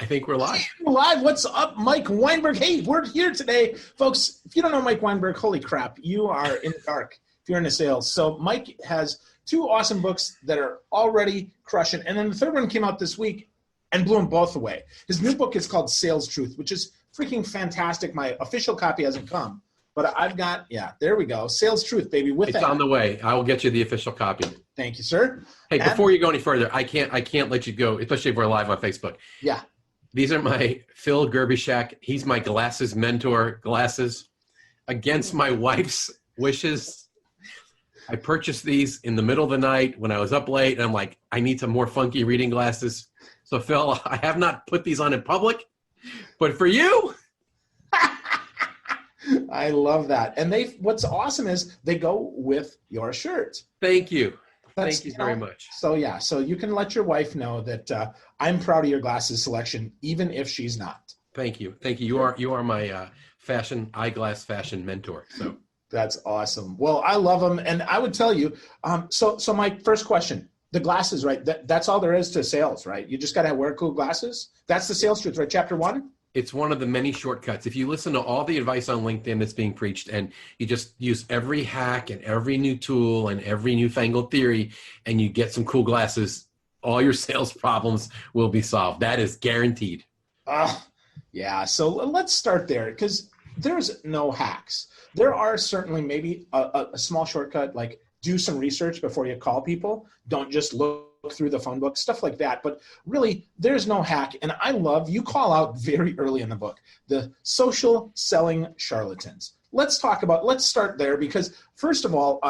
I think we're live. We're live. What's up, Mike Weinberg? Hey, we're here today. Folks, if you don't know Mike Weinberg, holy crap, you are in the dark if you're into sales. So Mike has two awesome books that are already crushing. And then the third one came out this week and blew them both away. His new book is called Sales Truth, which is freaking fantastic. My official copy hasn't come, but I've got, there we go. Sales Truth, baby. It's on the way. I will get you the official copy. Thank you, sir. Hey, before you go any further, I can't let you go, especially if we're live on Facebook. Yeah. These are my Phil Gerbishak. He's my glasses mentor, glasses. Against my wife's wishes, I purchased these in the middle of the night when I was up late, and I'm like, I need some more funky reading glasses. So, Phil, I have not put these on in public, but for you. I love that. And what's awesome is they go with your shirt. Thank you. Thank you very much. So you can let your wife know that I'm proud of your glasses selection, even if she's not. Thank you. You are my eyeglass fashion mentor. So that's awesome. Well, I love them, and I would tell you. So my first question: the glasses, right? That's all there is to sales, right? You just got to wear cool glasses. That's the sales truth, right? Chapter 1. It's one of the many shortcuts. If you listen to all the advice on LinkedIn that's being preached and you just use every hack and every new tool and every newfangled theory and you get some cool glasses, all your sales problems will be solved. That is guaranteed. Yeah. So let's start there because there's no hacks. There are certainly maybe a small shortcut, like do some research before you call people. Don't just look through the phone book, stuff like that. But really, there's no hack. And I love, you call out very early in the book, the social selling charlatans. Let's start there because first of all,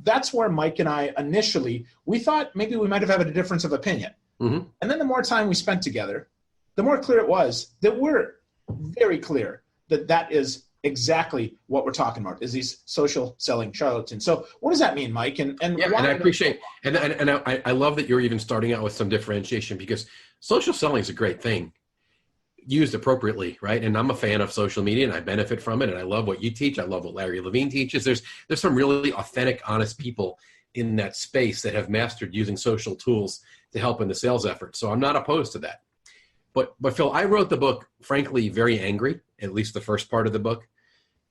that's where Mike and I initially, we thought maybe we might have had a difference of opinion. Mm-hmm. And then the more time we spent together, the more clear it was that we're very clear that is exactly what we're talking about is these social selling charlatans. So what does that mean, Mike? And I appreciate, and I love that you're even starting out with some differentiation because social selling is a great thing used appropriately, right? And I'm a fan of social media and I benefit from it. And I love what you teach. I love what Larry Levine teaches. There's some really authentic, honest people in that space that have mastered using social tools to help in the sales effort. So I'm not opposed to that. But Phil, I wrote the book, frankly, very angry, at least the first part of the book.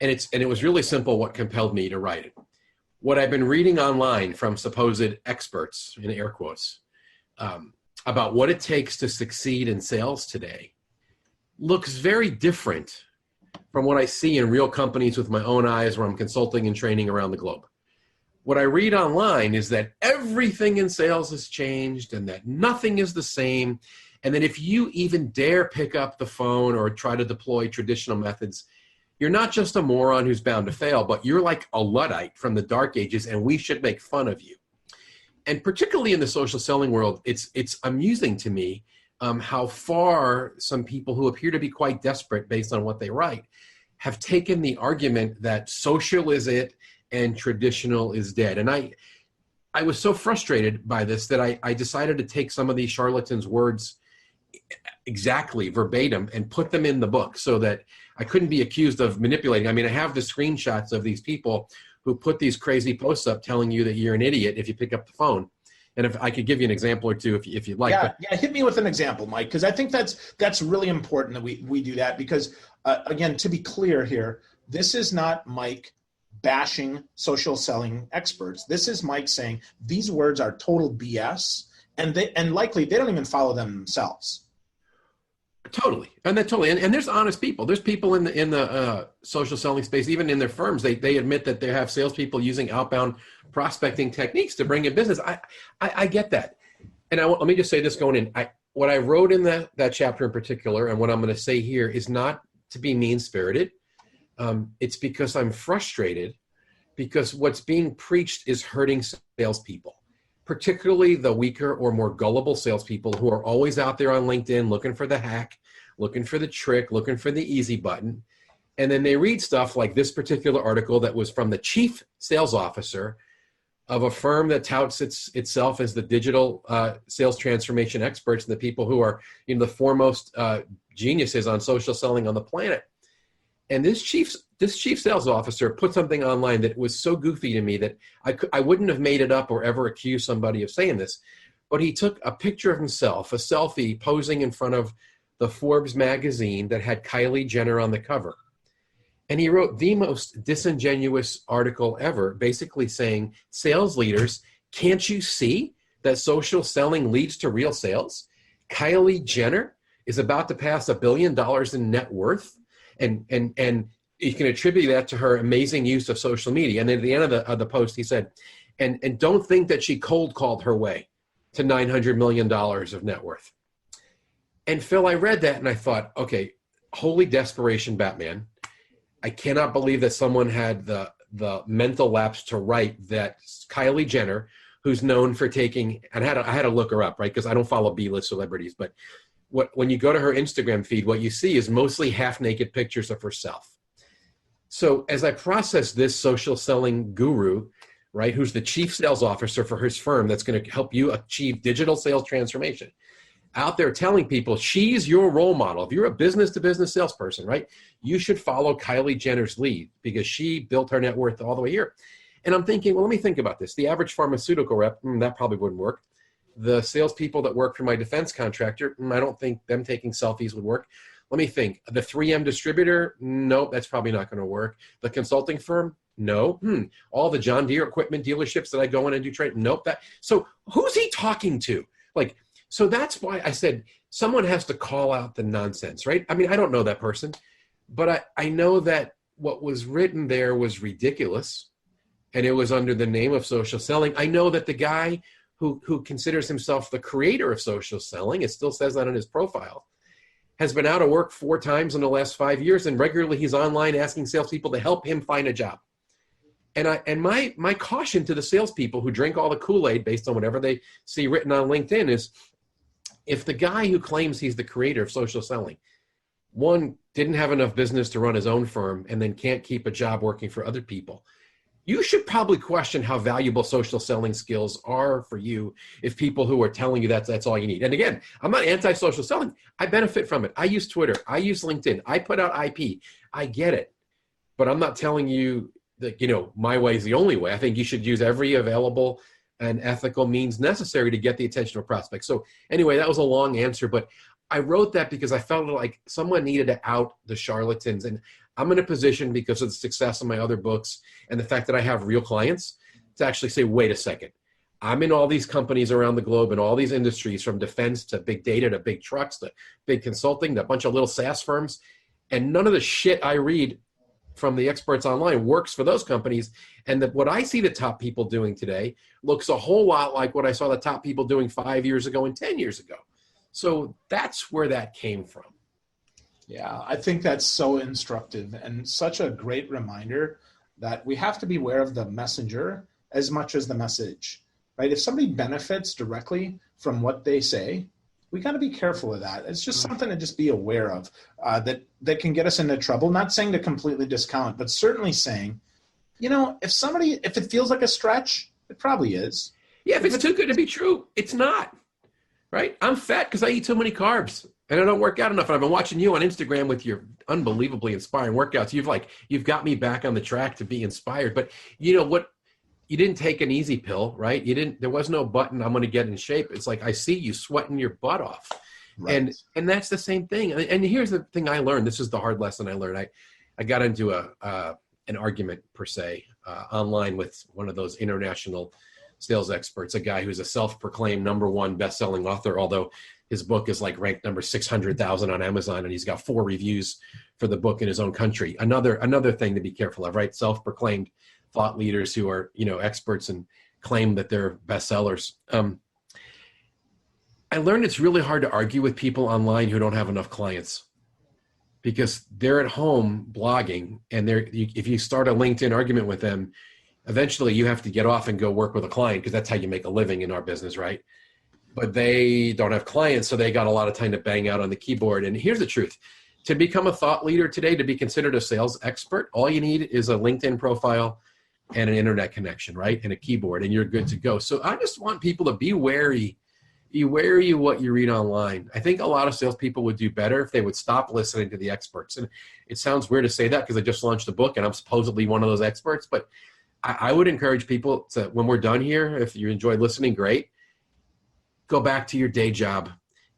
And it was really simple what compelled me to write it. What I've been reading online from supposed experts, in air quotes, about what it takes to succeed in sales today looks very different from what I see in real companies with my own eyes where I'm consulting and training around the globe. What I read online is that everything in sales has changed and that nothing is the same. And that if you even dare pick up the phone or try to deploy traditional methods, you're not just a moron who's bound to fail, but you're like a Luddite from the dark ages and we should make fun of you. And particularly in the social selling world, it's amusing to me how far some people who appear to be quite desperate based on what they write have taken the argument that social is it and traditional is dead. And I was so frustrated by this that I decided to take some of these charlatans' words exactly verbatim and put them in the book so that I couldn't be accused of manipulating. I mean, I have the screenshots of these people who put these crazy posts up telling you that you're an idiot if you pick up the phone. And if I could give you an example or two if you'd like. Yeah, hit me with an example, Mike, because I think that's really important that we do that because, again, to be clear here, this is not Mike bashing social selling experts. This is Mike saying these words are total BS, and likely they don't even follow them themselves. Totally. And there's honest people. There's people in the social selling space, even in their firms, they admit that they have salespeople using outbound prospecting techniques to bring in business. I get that. And let me just say this going in. What I wrote in that chapter in particular, and what I'm going to say here is not to be mean-spirited. It's because I'm frustrated because what's being preached is hurting salespeople, particularly the weaker or more gullible salespeople who are always out there on LinkedIn looking for the hack, looking for the trick, looking for the easy button. And then they read stuff like this particular article that was from the chief sales officer of a firm that touts itself as the digital sales transformation experts and the people who are the foremost geniuses on social selling on the planet. And this chief sales officer put something online that was so goofy to me that I wouldn't have made it up or ever accused somebody of saying this. But he took a picture of himself, a selfie, posing in front of the Forbes magazine that had Kylie Jenner on the cover. And he wrote the most disingenuous article ever, basically saying, sales leaders, can't you see that social selling leads to real sales? Kylie Jenner is about to pass $1 billion in net worth, and you can attribute that to her amazing use of social media. And then at the end of the post, he said, and don't think that she cold called her way to $900 million of net worth. And Phil, I read that and I thought, okay, holy desperation, Batman. I cannot believe that someone had the mental lapse to write that Kylie Jenner, who's known for taking, and I had to look her up, right? Because I don't follow B-list celebrities, but when you go to her Instagram feed, what you see is mostly half-naked pictures of herself. So as I process this social selling guru, right, who's the chief sales officer for his firm that's going to help you achieve digital sales transformation, out there telling people she's your role model. If you're a business-to-business salesperson, right, you should follow Kylie Jenner's lead because she built her net worth all the way here. And I'm thinking, well, let me think about this. The average pharmaceutical rep, that probably wouldn't work. The salespeople that work for my defense contractor, I don't think them taking selfies would work. Let me think. The 3M distributor, nope, that's probably not going to work. The consulting firm, no. All the John Deere equipment dealerships that I go in and do trade, nope. So who's he talking to? So that's why I said someone has to call out the nonsense, right? I mean, I don't know that person, but I know that what was written there was ridiculous, and it was under the name of social selling. I know that the guy who considers himself the creator of social selling, it still says that on his profile, has been out of work 4 times in the last 5 years, and regularly he's online asking salespeople to help him find a job. And my caution to the salespeople who drink all the Kool-Aid based on whatever they see written on LinkedIn is, if the guy who claims he's the creator of social selling, one, didn't have enough business to run his own firm and then can't keep a job working for other people, you should probably question how valuable social selling skills are for you if people who are telling you that's all you need. And again, I'm not anti-social selling. I benefit from it. I use Twitter. I use LinkedIn. I put out IP. I get it. But I'm not telling you that, my way is the only way. I think you should use every available and ethical means necessary to get the attention of prospects. So anyway, that was a long answer, but I wrote that because I felt like someone needed to out the charlatans. And I'm in a position, because of the success of my other books and the fact that I have real clients, to actually say, wait a second. I'm in all these companies around the globe in all these industries, from defense to big data to big trucks to big consulting to a bunch of little SaaS firms. And none of the shit I read from the experts online works for those companies. And what I see the top people doing today looks a whole lot like what I saw the top people doing 5 years ago and 10 years ago. So that's where that came from. Yeah, I think that's so instructive and such a great reminder that we have to be aware of the messenger as much as the message, right? If somebody benefits directly from what they say, we got to be careful of that. It's just something to just be aware of that can get us into trouble. Not saying to completely discount, but certainly saying, if it feels like a stretch, it probably is. Yeah, if it's too good to be true, it's not, right? I'm fat because I eat too many carbs and I don't work out enough. And I've been watching you on Instagram with your unbelievably inspiring workouts. You've got me back on the track to be inspired. But you know what? You didn't take an easy pill, right? There was no button, I'm going to get in shape. It's like, I see you sweating your butt off. Right. And that's the same thing. And here's the thing I learned. This is the hard lesson I learned. I got into an argument per se online with one of those international sales experts, a guy who's a self-proclaimed #1 best-selling author, although his book is like ranked number 600,000 on Amazon, and he's got 4 reviews for the book in his own country. Another thing to be careful of, right? Self-proclaimed thought leaders who are, experts and claim that they're bestsellers. I learned it's really hard to argue with people online who don't have enough clients, because they're at home blogging, and if you start a LinkedIn argument with them, eventually you have to get off and go work with a client, because that's how you make a living in our business, right? But they don't have clients, so they got a lot of time to bang out on the keyboard. And here's the truth. To become a thought leader today, to be considered a sales expert, all you need is a LinkedIn profile and an internet connection, right? And a keyboard, and you're good to go. So I just want people to be wary of what you read online. I think a lot of salespeople would do better if they would stop listening to the experts. And it sounds weird to say that because I just launched a book and I'm supposedly one of those experts, but I would encourage people to, when we're done here, if you enjoyed listening, great. Go back to your day job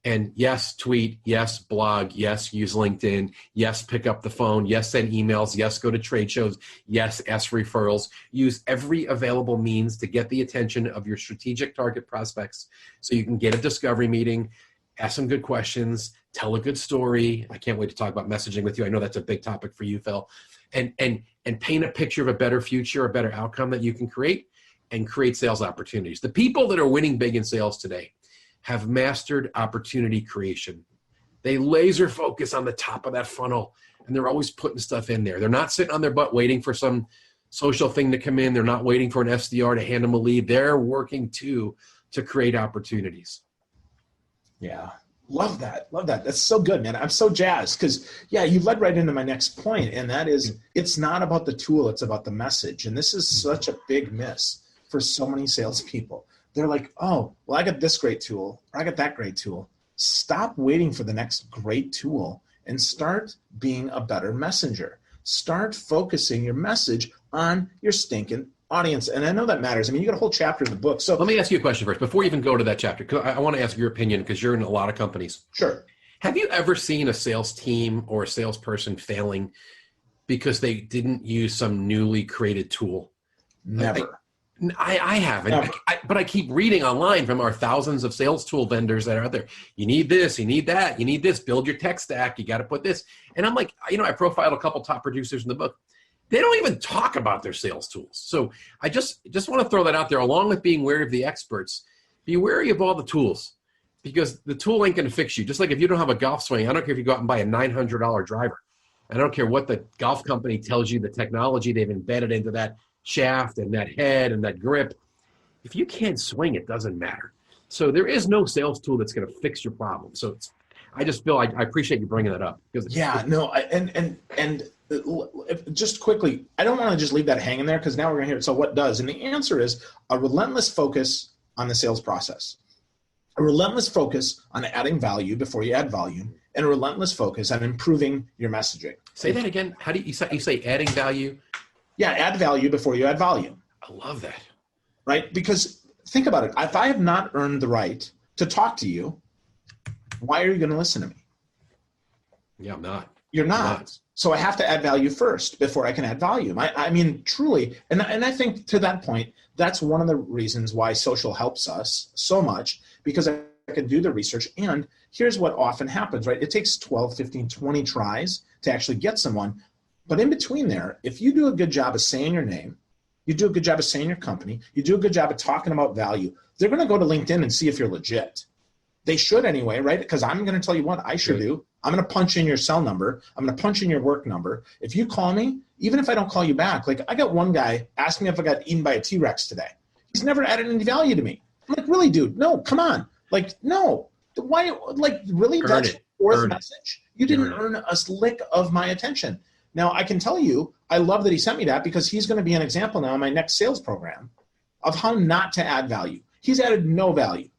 And yes, tweet, yes, blog, yes, use LinkedIn, yes, pick up the phone, yes, send emails, yes, go to trade shows, yes, ask referrals. Use every available means to get the attention of your strategic target prospects so you can get a discovery meeting, ask some good questions, tell a good story. I can't wait to talk about messaging with you. I know that's a big topic for you, Phil. And paint a picture of a better future, a better outcome that you can create, and create sales opportunities. The people that are winning big in sales today have mastered opportunity creation. They laser focus on the top of that funnel, and they're always putting stuff in there. They're not sitting on their butt waiting for some social thing to come in. They're not waiting for an SDR to hand them a lead. They're working to create opportunities. Yeah. Love that. Love that. That's so good, man. I'm so jazzed because, yeah, you led right into my next point, and that is it's not about the tool, it's about the message. And this is such a big miss for so many salespeople. They're like, oh, well, I got this great tool, or I got that great tool. Stop waiting for the next great tool and start being a better messenger. Start focusing your message on your stinking audience. And I know that matters. I mean, you got a whole chapter in the book. So let me ask you a question first, before you even go to that chapter, because I want to ask your opinion because you're in a lot of companies. Sure. Have you ever seen a sales team or a salesperson failing because they didn't use some newly created tool? Never. I haven't, but I keep reading online from our thousands of sales tool vendors that are out there. You need this, you need that, you need this, build your tech stack, you got to put this. And I'm like, I profiled a couple top producers in the book. They don't even talk about their sales tools. So I just want to throw that out there, along with being wary of the experts. Be wary of all the tools, because the tool ain't going to fix you. Just like if you don't have a golf swing, I don't care if you go out and buy a $900 driver. I don't care what the golf company tells you, the technology they've embedded into that shaft and that head and that grip. If you can't swing, it doesn't matter. So there is no sales tool that's going to fix your problem. So I just feel I appreciate you bringing that up. And just quickly, I don't want to just leave that hanging there because now we're going to hear it. So what does? And the answer is a relentless focus on the sales process, a relentless focus on adding value before you add volume, and a relentless focus on improving your messaging. Say that again. How do you say adding value? Yeah, add value before you add volume. I love that. Right? Because think about it. If I have not earned the right to talk to you, why are you going to listen to me? Yeah, I'm not. You're not. So I have to add value first before I can add volume. I mean, truly. And I think to that point, that's one of the reasons why social helps us so much, because I can do the research. And here's what often happens, right? It takes 12, 15, 20 tries to actually get someone. But in between there, if you do a good job of saying your name, you do a good job of saying your company, you do a good job of talking about value, they're going to go to LinkedIn and see if you're legit. They should anyway, right? Because I'm going to tell you what I should do. I'm going to punch in your cell number. I'm going to punch in your work number. If you call me, even if I don't call you back, like I got one guy ask me if I got eaten by a T-Rex today. He's never added any value to me. I'm like, really, dude? No, come on. Like, no. Why? Like, really? That's the fourth message. You didn't earn a lick of my attention. Now, I can tell you, I love that he sent me that because he's going to be an example now in my next sales program of how not to add value. He's added no value.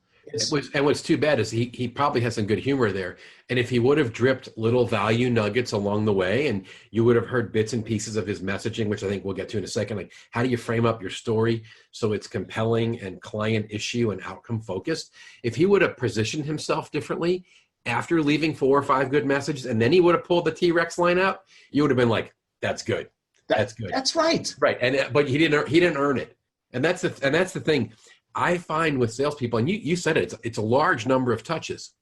And what's too bad is he probably has some good humor there. And if he would have dripped little value nuggets along the way, and you would have heard bits and pieces of his messaging, which I think we'll get to in a second, like how do you frame up your story so it's compelling and client issue and outcome focused? If he would have positioned himself differently after leaving 4 or 5 good messages, and then he would have pulled the T-Rex line out, you would have been like, that's good. That's good. That's right. Right. But he didn't earn it. And that's the thing. I find with salespeople, and you said it's a large number of touches.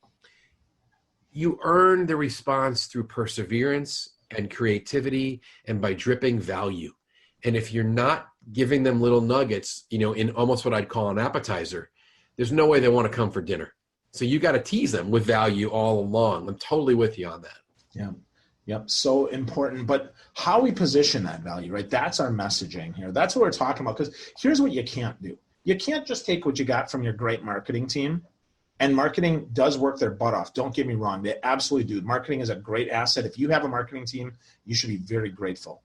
You earn the response through perseverance and creativity and by dripping value. And if you're not giving them little nuggets, in almost what I'd call an appetizer, there's no way they want to come for dinner. So you got to tease them with value all along. I'm totally with you on that. Yeah. Yep. So important. But how we position that value, right? That's our messaging here. That's what we're talking about. Because here's what you can't do. You can't just take what you got from your great marketing team. And marketing does work their butt off. Don't get me wrong. They absolutely do. Marketing is a great asset. If you have a marketing team, you should be very grateful.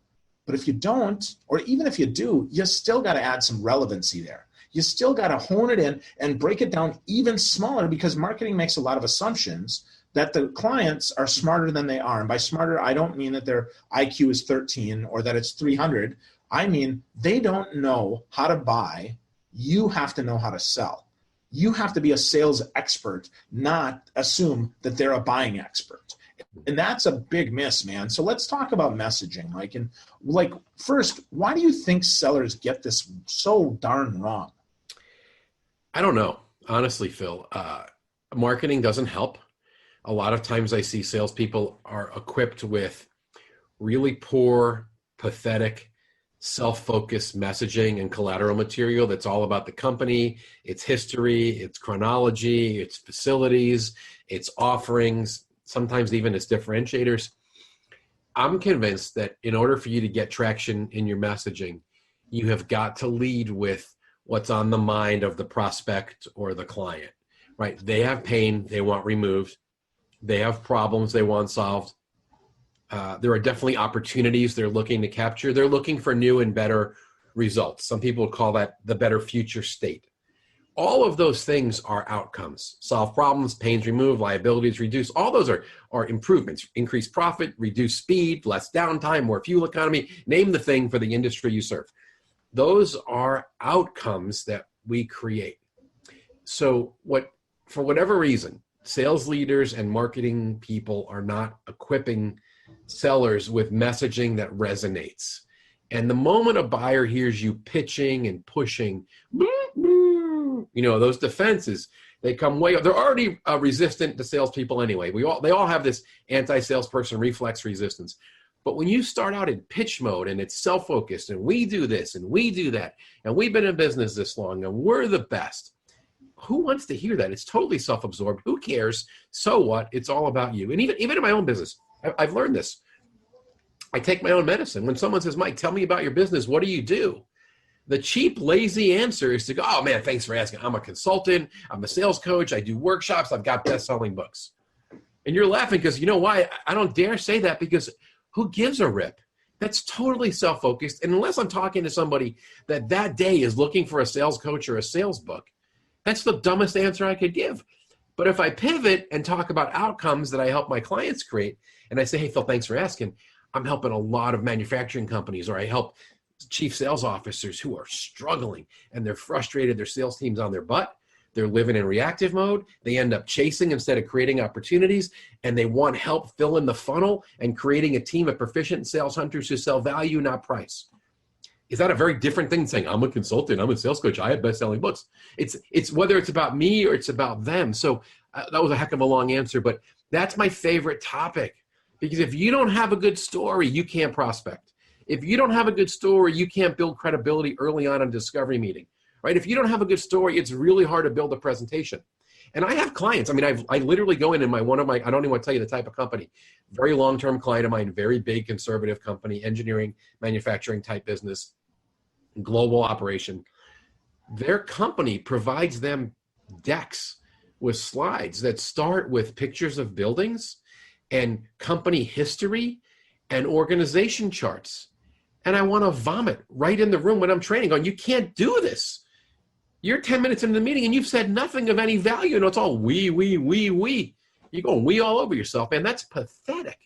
But if you don't, or even if you do, you still got to add some relevancy there. You still got to hone it in and break it down even smaller, because marketing makes a lot of assumptions that the clients are smarter than they are. And by smarter, I don't mean that their IQ is 13 or that it's 300. I mean, they don't know how to buy. You have to know how to sell. You have to be a sales expert, not assume that they're a buying expert. And that's a big miss, man. So let's talk about messaging. First, why do you think sellers get this so darn wrong? I don't know, honestly, Phil. Marketing doesn't help. A lot of times I see salespeople are equipped with really poor, pathetic, self-focused messaging and collateral material that's all about the company, its history, its chronology, its facilities, its offerings, sometimes even its differentiators. I'm convinced that in order for you to get traction in your messaging, you have got to lead with what's on the mind of the prospect or the client, right? They have pain they want removed. They have problems they want solved. There are definitely opportunities they're looking to capture. They're looking for new and better results. Some people call that the better future state. All of those things are outcomes. Solve problems, pains removed, liabilities reduced. All those are improvements. Increased profit, reduced speed, less downtime, more fuel economy. Name the thing for the industry you serve. Those are outcomes that we create. So for whatever reason, sales leaders and marketing people are not equipping sellers with messaging that resonates. And the moment a buyer hears you pitching and pushing, those defenses, they come they're already resistant to salespeople anyway. They all have this anti-salesperson reflex resistance. But when you start out in pitch mode and it's self-focused and we do this and we do that and we've been in business this long and we're the best, who wants to hear that? It's totally self-absorbed. Who cares? So what? It's all about you. And even in my own business, I've learned this. I take my own medicine. When someone says, Mike, tell me about your business, what do you do? The cheap, lazy answer is to go, oh man, thanks for asking. I'm a consultant. I'm a sales coach. I do workshops. I've got best-selling books. And you're laughing because you know why? I don't dare say that because who gives a rip? That's totally self-focused. And unless I'm talking to somebody that day is looking for a sales coach or a sales book, that's the dumbest answer I could give. But if I pivot and talk about outcomes that I help my clients create, and I say, hey, Phil, thanks for asking. I'm helping a lot of manufacturing companies, or I help chief sales officers who are struggling and they're frustrated. Their sales team's on their butt. They're living in reactive mode. They end up chasing instead of creating opportunities, and they want help filling the funnel and creating a team of proficient sales hunters who sell value, not price. Is that a very different thing than saying, I'm a consultant, I'm a sales coach, I have best-selling books? It's whether it's about me or it's about them. So that was a heck of a long answer, but that's my favorite topic. Because if you don't have a good story, you can't prospect. If you don't have a good story, you can't build credibility early on in a discovery meeting, right? If you don't have a good story, it's really hard to build a presentation. And I have clients. I mean, I literally go in I don't even want to tell you the type of company, very long-term client of mine, very big conservative company, engineering, manufacturing type business, global operation. Their company provides them decks with slides that start with pictures of buildings and company history and organization charts. And I want to vomit right in the room when I'm training, going, you can't do this. You're 10 minutes into the meeting and you've said nothing of any value. And it's all we. You're going we all over yourself, man. That's pathetic.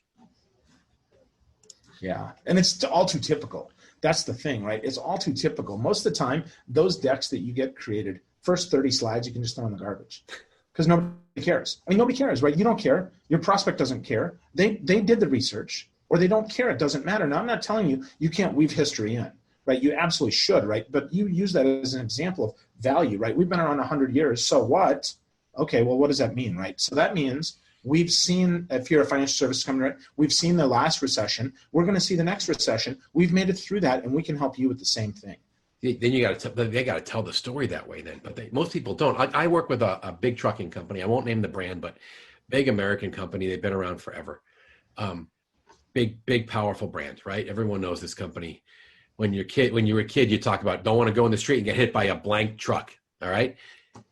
Yeah, and it's all too typical. That's the thing, right? It's all too typical. Most of the time, those decks that you get created, first 30 slides, you can just throw in the garbage because nobody cares. I mean, nobody cares, right? You don't care. Your prospect doesn't care. They did the research, or they don't care. It doesn't matter. Now, I'm not telling you you can't weave history in, right? You absolutely should, right? But you use that as an example of value, right? We've been around 100 years. So what? Okay, well, what does that mean, right? So that means we've seen, if you're a financial services company, right, we've seen the last recession. We're going to see the next recession. We've made it through that, and we can help you with the same thing. Then they got to tell the story that way then, but most people don't. I work with a big trucking company. I won't name the brand, but big American company. They've been around forever. Big, powerful brand, right? Everyone knows this company. When you were a kid, you talk about don't want to go in the street and get hit by a blank truck. All right.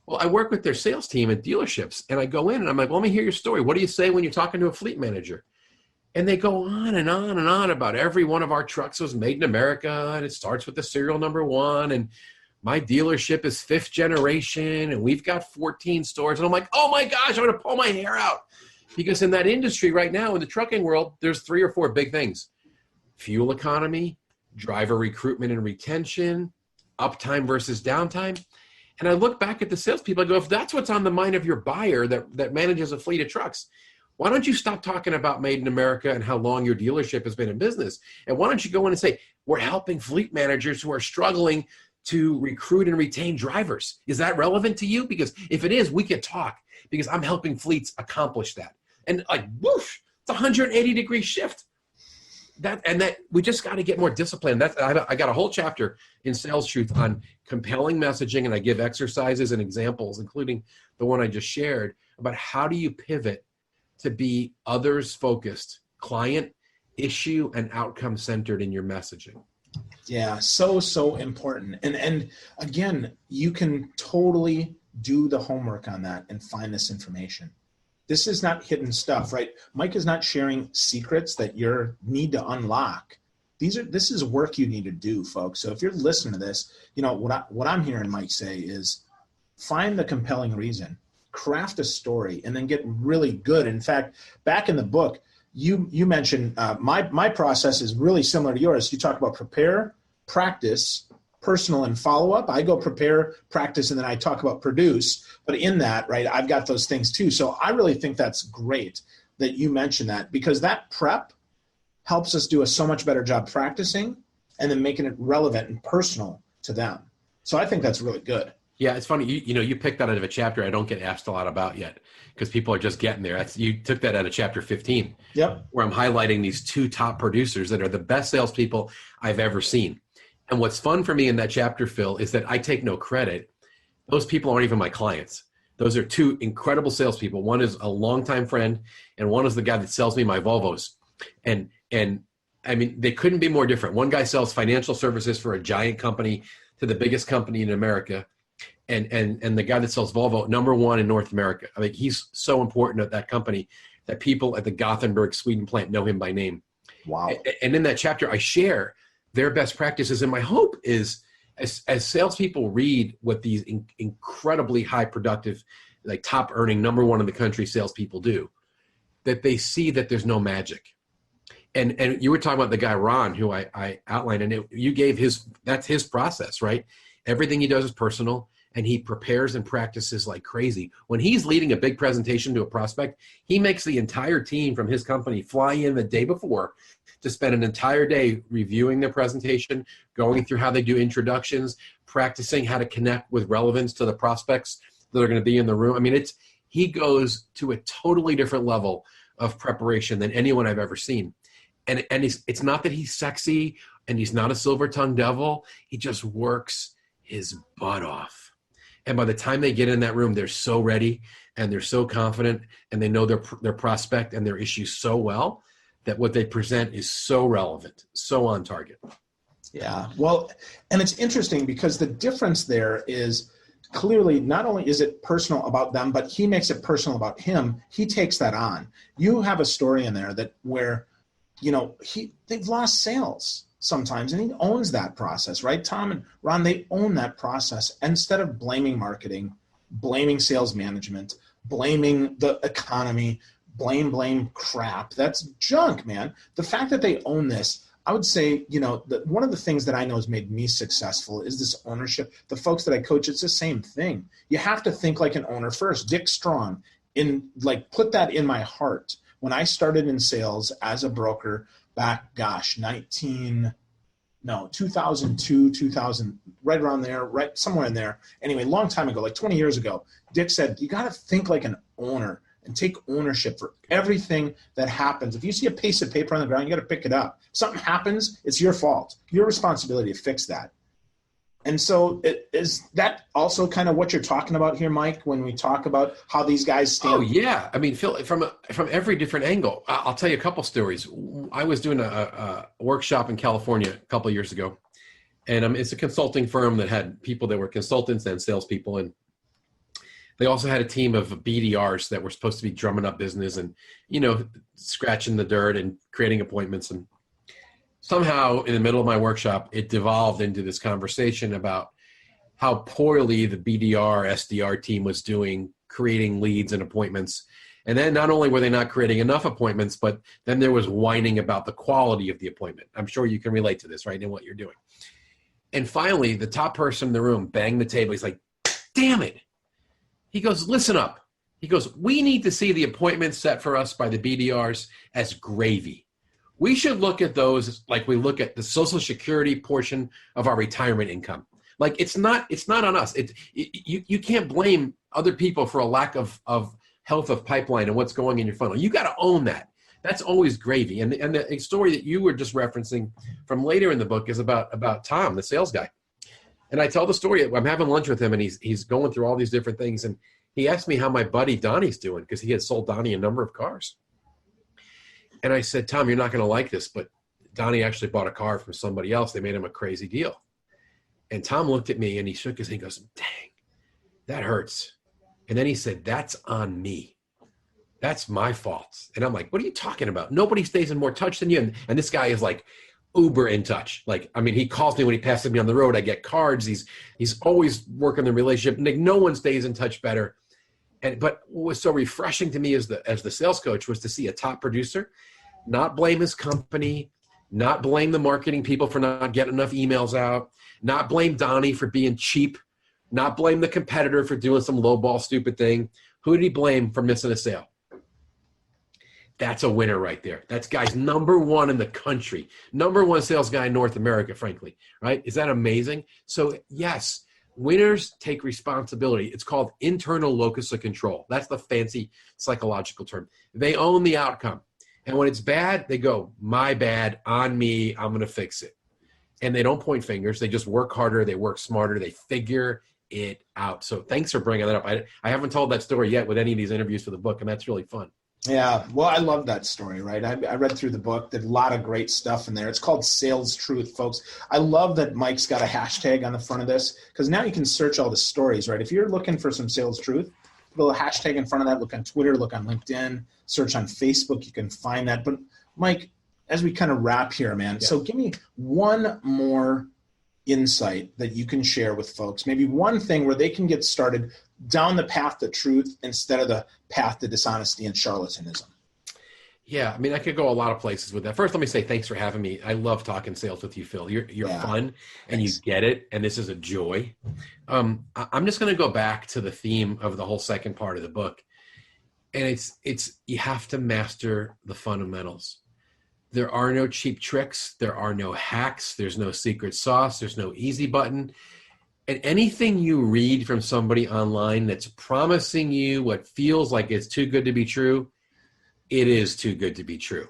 Well, I work with their sales team at dealerships, and I go in and I'm like, well, let me hear your story. What do you say when you're talking to a fleet manager? And they go on and on and on about every one of our trucks was made in America, and it starts with the serial number 1, and my dealership is 5th generation, and we've got 14 stores. And I'm like, oh my gosh, I'm going to pull my hair out. Because in that industry right now, in the trucking world, there's 3 or 4 big things: fuel economy, driver recruitment and retention, uptime versus downtime. And I look back at the salespeople, I go, if that's what's on the mind of your buyer that manages a fleet of trucks, why don't you stop talking about Made in America and how long your dealership has been in business? And why don't you go in and say, we're helping fleet managers who are struggling to recruit and retain drivers. Is that relevant to you? Because if it is, we could talk, because I'm helping fleets accomplish that. And like, whoosh, it's a 180-degree shift. That we just got to get more disciplined. I got a whole chapter in Sales Truth on compelling messaging, and I give exercises and examples, including the one I just shared, about how do you pivot to be others focused, client, issue, and outcome centered in your messaging. Yeah, so important. And again, you can totally do the homework on that and find this information. This is not hidden stuff, right? Mike is not sharing secrets that you need to unlock. This is work you need to do, folks. So if you're listening to this, what I'm hearing Mike say is find the compelling reason, craft a story, and then get really good. In fact, back in the book, you mentioned my process is really similar to yours. You talk about prepare, practice, personal, and follow-up. I go prepare, practice, and then I talk about produce. But in that, right, I've got those things too. So I really think that's great that you mentioned that, because that prep helps us do a so much better job practicing and then making it relevant and personal to them. So I think that's really good. Yeah, it's funny. You picked that out of a chapter I don't get asked a lot about yet, because people are just getting there. You took that out of chapter 15, yep, where I'm highlighting these two top producers that are the best salespeople I've ever seen. And what's fun for me in that chapter, Phil, is that I take no credit. Those people aren't even my clients. Those are two incredible salespeople. One is a longtime friend, and one is the guy that sells me my Volvos. And I mean, they couldn't be more different. One guy sells financial services for a giant company to the biggest company in America. And the guy that sells Volvo, #1 in North America. I mean, he's so important at that company that people at the Gothenburg, Sweden plant know him by name. Wow. And in that chapter, I share their best practices. And my hope is, as salespeople read what these incredibly high productive, like top earning, #1 in the country salespeople do, that they see that there's no magic. And you were talking about the guy, Ron, who I outlined, and you gave that's his process, right? Everything he does is personal, and he prepares and practices like crazy. When he's leading a big presentation to a prospect, he makes the entire team from his company fly in the day before to spend an entire day reviewing their presentation, going through how they do introductions, practicing how to connect with relevance to the prospects that are going to be in the room. I mean, he goes to a totally different level of preparation than anyone I've ever seen. And it's not that he's sexy and he's not a silver-tongued devil. He just works his butt off. And by the time they get in that room, they're so ready and they're so confident, and they know their prospect and their issue so well that what they present is so relevant, so on target. Yeah, well, and it's interesting because the difference there is clearly not only is it personal about them, but he makes it personal about him. He takes that on. You have a story in there where they've lost sales sometimes, and he owns that process, right? Tom and Ron, they own that process. Instead of blaming marketing, blaming sales management, blaming the economy, blame crap, that's junk, man. The fact that they own this, I would say, that one of the things that I know has made me successful is this ownership. The folks that I coach, it's the same thing. You have to think like an owner first. Dick Strong, put that in my heart. When I started in sales as a broker back, 2002, 2000, right around there, right somewhere in there. Anyway, long time ago, like 20 years ago, Dick said, you got to think like an owner and take ownership for everything that happens. If you see a piece of paper on the ground, you got to pick it up. Something happens, it's your fault. Your responsibility to fix that. And so is that also kind of what you're talking about here, Mike, when we talk about how these guys stand? Oh, yeah. I mean, Phil, from every different angle. I'll tell you a couple stories. I was doing a workshop in California a couple of years ago, and it's a consulting firm that had people that were consultants and salespeople, and they also had a team of BDRs that were supposed to be drumming up business and, scratching the dirt and creating appointments. And somehow in the middle of my workshop, it devolved into this conversation about how poorly the BDR, SDR team was doing creating leads and appointments. And then not only were they not creating enough appointments, but then there was whining about the quality of the appointment. I'm sure you can relate to this, right, in what you're doing. And finally, the top person in the room banged the table. He's like, damn it. He goes, listen up. He goes, we need to see the appointments set for us by the BDRs as gravy. We should look at those like we look at the Social Security portion of our retirement income. Like it's not on us. You can't blame other people for a lack of health of pipeline and what's going in your funnel. You got to own that. That's always gravy. And the story that you were just referencing from later in the book is about Tom, the sales guy. And I tell the story. I'm having lunch with him, and he's going through all these different things. And he asked me how my buddy Donnie's doing because he had sold Donnie a number of cars. And I said, Tom, you're not going to like this, but Donnie actually bought a car from somebody else. They made him a crazy deal. And Tom looked at me, and he shook his head. He goes, dang, that hurts. And then he said, that's on me. That's my fault. And I'm like, what are you talking about? Nobody stays in more touch than you. And this guy is like uber in touch. Like, I mean, he calls me when he passes me on the road. I get cards. He's always working the relationship. Like, no one stays in touch better. But what was so refreshing to me as the sales coach was to see a top producer not blame his company, not blame the marketing people for not getting enough emails out, not blame Donnie for being cheap, not blame the competitor for doing some lowball stupid thing. Who did he blame for missing a sale? That's a winner right there. That's guy's number one in the country, number one sales guy in North America, frankly, right? Is that amazing? So yes, winners take responsibility. It's called internal locus of control. That's the fancy psychological term. They own the outcome. And when it's bad, they go, my bad, on me, I'm going to fix it. And they don't point fingers. They just work harder. They work smarter. They figure it out. So thanks for bringing that up. I haven't told that story yet with any of these interviews for the book, and that's really fun. Yeah, well, I love that story, right? I read through the book. There's a lot of great stuff in there. It's called Sales Truth, folks. I love that Mike's got a hashtag on the front of this because now you can search all the stories, right? If you're looking for some sales truth, put a little hashtag in front of that. Look on Twitter, look on LinkedIn, search on Facebook. You can find that. But Mike, as we kind of wrap here, man, so give me one more insight that you can share with folks, maybe one thing where they can get started down the path to truth instead of the path to dishonesty and charlatanism. Yeah, I mean, I could go a lot of places with that. First, let me say thanks for having me. I love talking sales with you, Phil. You're fun, and you get it, and this is a joy. I'm just going to go back to the theme of the whole second part of the book, and it's you have to master the fundamentals. There are no cheap tricks. There are no hacks. There's no secret sauce. There's no easy button. And anything you read from somebody online that's promising you what feels like it's too good to be true, it is too good to be true.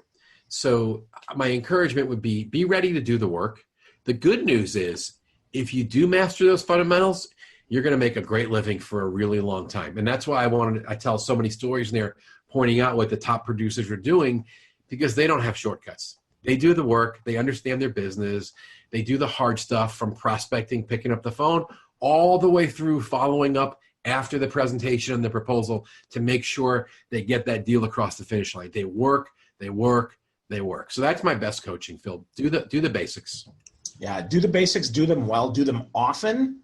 So my encouragement would be ready to do the work. The good news is if you do master those fundamentals, you're going to make a great living for a really long time. And that's why I tell so many stories in there pointing out what the top producers are doing, because they don't have shortcuts. They do the work. They understand their business. They do the hard stuff from prospecting, picking up the phone, all the way through following up after the presentation and the proposal to make sure they get that deal across the finish line. They work, they work, they work. So that's my best coaching, Phil. Do the basics. Yeah, do the basics, do them well, do them often,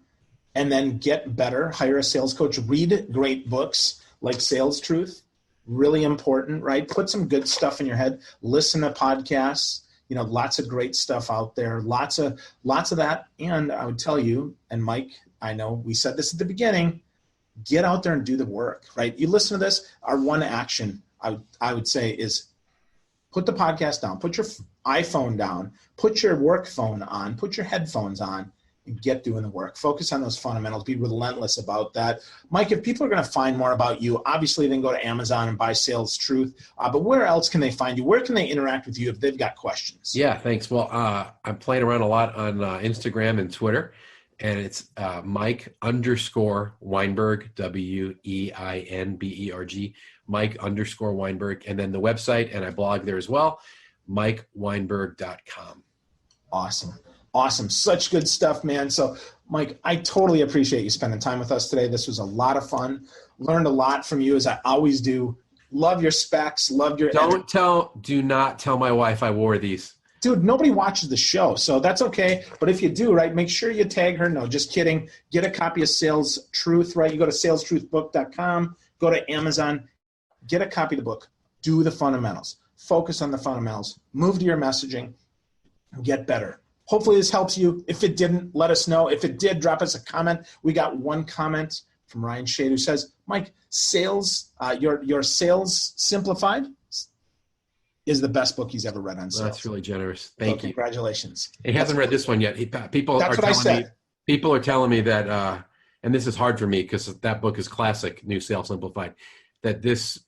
and then get better. Hire a sales coach. Read great books like Sales Truth. Really important, right? Put some good stuff in your head. Listen to podcasts. You know, lots of great stuff out there. Lots of that. And I would tell you, and Mike, I know we said this at the beginning, get out there and do the work, right? You listen to this, our one action I would say is put the podcast down, put your iPhone down, put your work phone on, put your headphones on, and get doing the work. Focus on those fundamentals. Be relentless about that. Mike, if people are going to find more about you, obviously they can go to Amazon and buy Sales Truth. But where else can they find you? Where can they interact with you if they've got questions? Yeah, thanks. Well, I'm playing around a lot on Instagram and Twitter. And it's Mike_Weinberg, WEINBERG, Mike_Weinberg. And then the website, and I blog there as well, MikeWeinberg.com. Awesome. Such good stuff, man. So, Mike, I totally appreciate you spending time with us today. This was a lot of fun. Learned a lot from you, as I always do. Love your specs. Love your... Do not tell my wife I wore these. Dude, nobody watches the show, so that's okay. But if you do, right, make sure you tag her. No, just kidding. Get a copy of Sales Truth, right? You go to salestruthbook.com, go to Amazon, get a copy of the book. Do the fundamentals. Focus on the fundamentals. Move to your messaging. Get better. Hopefully this helps you. If it didn't, let us know. If it did, drop us a comment. We got one comment from Ryan Shade, who says, Mike, your Sales Simplified is the best book he's ever read on sales. That's really generous. Thank you. Congratulations. He hasn't read this one yet. People are telling me that, and this is hard for me because that book is classic, New Sales Simplified, that this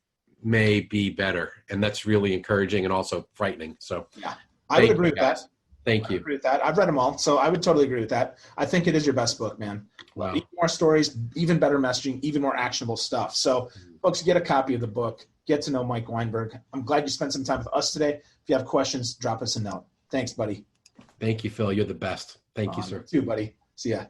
may be better. And that's really encouraging and also frightening. So yeah, I would agree with that. Thank you. I agree with that. I've read them all, so I would totally agree with that. I think it is your best book, man. Wow. Even more stories, even better messaging, even more actionable stuff. So, folks, get a copy of the book. Get to know Mike Weinberg. I'm glad you spent some time with us today. If you have questions, drop us a note. Thanks, buddy. Thank you, Phil. You're the best. Thank you, sir. You too, buddy. See ya.